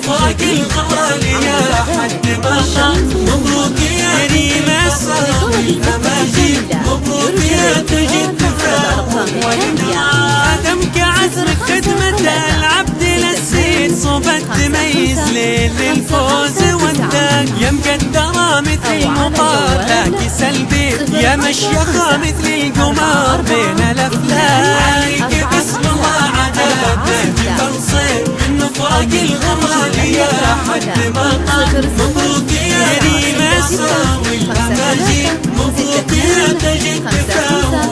فوق الغوالي يا حد ما طال. مبروك يا ريما الصاوي الأماجيد، مبروك يا تجد تفاهم عدم كعزمك خدمة العبد للسيد، صوبك تميز ليل الفوز وداك يا مقدرة مثل المطار لاقي سلبي، يا مشيخة مثل القمار بين الأفلاك. عليك بسم الله عدد جبل صيد من فوق الغوالي يا حد ما طال. مبروك يا ريما الصاوي الأماجيد، مبروك يا تجد تفاهم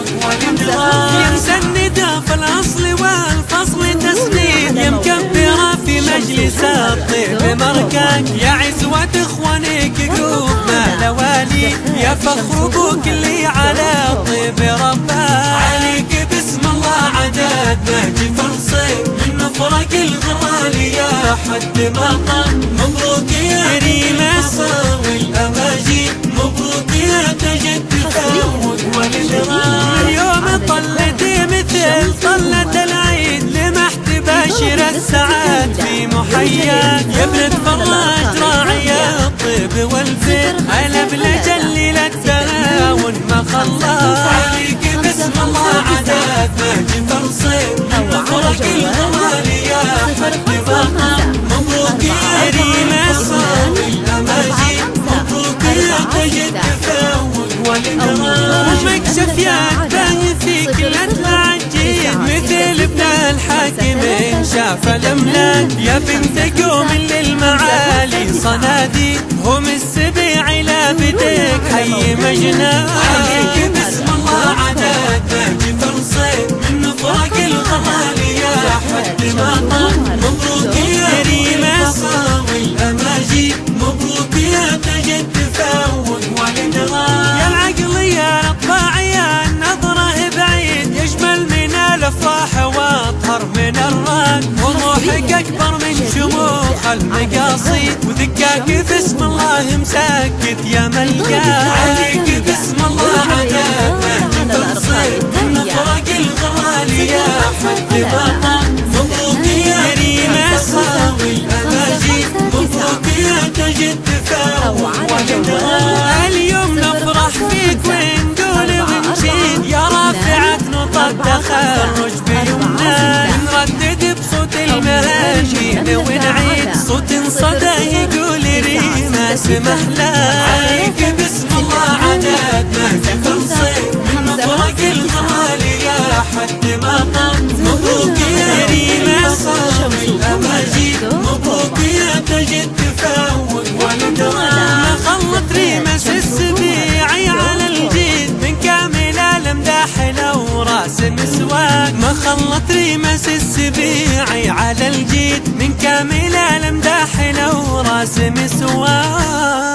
يا مسندة في الأصل والفصل تسنيد، يا مكبرة في مجلس الطيب مركاك، يا عزوة إخوانك قلوب ما لوالي، يا فخر أبوك اللي على الطيب رباك. عليك بسم الله عدد نهج فلصيد من فرق الغوالي يا حد ما طال. مبروك يا ريما الصاوي الأماجيد، مبروك يا تجد تفاوض والإدراك. اليوم طلتي مثل طلة العيد، لمحت باشر السعاد في محياك، يا ابنة فراج راعي الطيب والفير، على بلجل التهاون ما خلاك. عليك بسم الله عدد نهج فلصيد من فرق الغوالي يا حد ما طال. مبروك يا ريما الصاوي الأماجيد، مبروك يا تجد تفاوض والإدراك. ومكشف يا باهي في كل العجيب، مثل ابن الحاكم إن شاف الأملاك، يا بنت قوم للمعالي صناديد، هم السبيع لا بديك حي مجناك. عليك بسم الله عدد نهج فلصيد من فوق الغوالي يا حد ما طال. مبروك يا ريما الصاوي الأماجيد، مبروك يا تجد تفاوض والإدراك. يا العقل يا الأطباع يا النظرة بعيد، يجمل من الأفراح وأطهر من الراك، وروحك أكبر من شموخ المقاصيد، وذكاك باسم الله مسكت يا ملقاك. عليك بسم الله عدد نهج فلصيد من فرق الغوالي يا حد ما طال. مبروك يا ريما الصاوي الأماجيد، مبروك يا تجد تفاوض والإدراك. اليوم نفرح فيك ونقول ونشيد، يا رافعة نطق تخرج بيمنا، نردد بصوت المهاجين ونعيد صوت صدى يقول ريما سمحلا. عليك بسم الله عدد نهج فلصيد من فرق الغوالي يا حد ما طال. مبروك يا ريما الصاوي الأماجيد، مبروك يا تجد تفاوض والإدراك. ما خلت ريمس السبيعي على الجيد، من كامل الأمداح لو راس مسواك، ما خلت ريمس السبيعي على الجيد، من كامل الأمداح لو راس مسواك.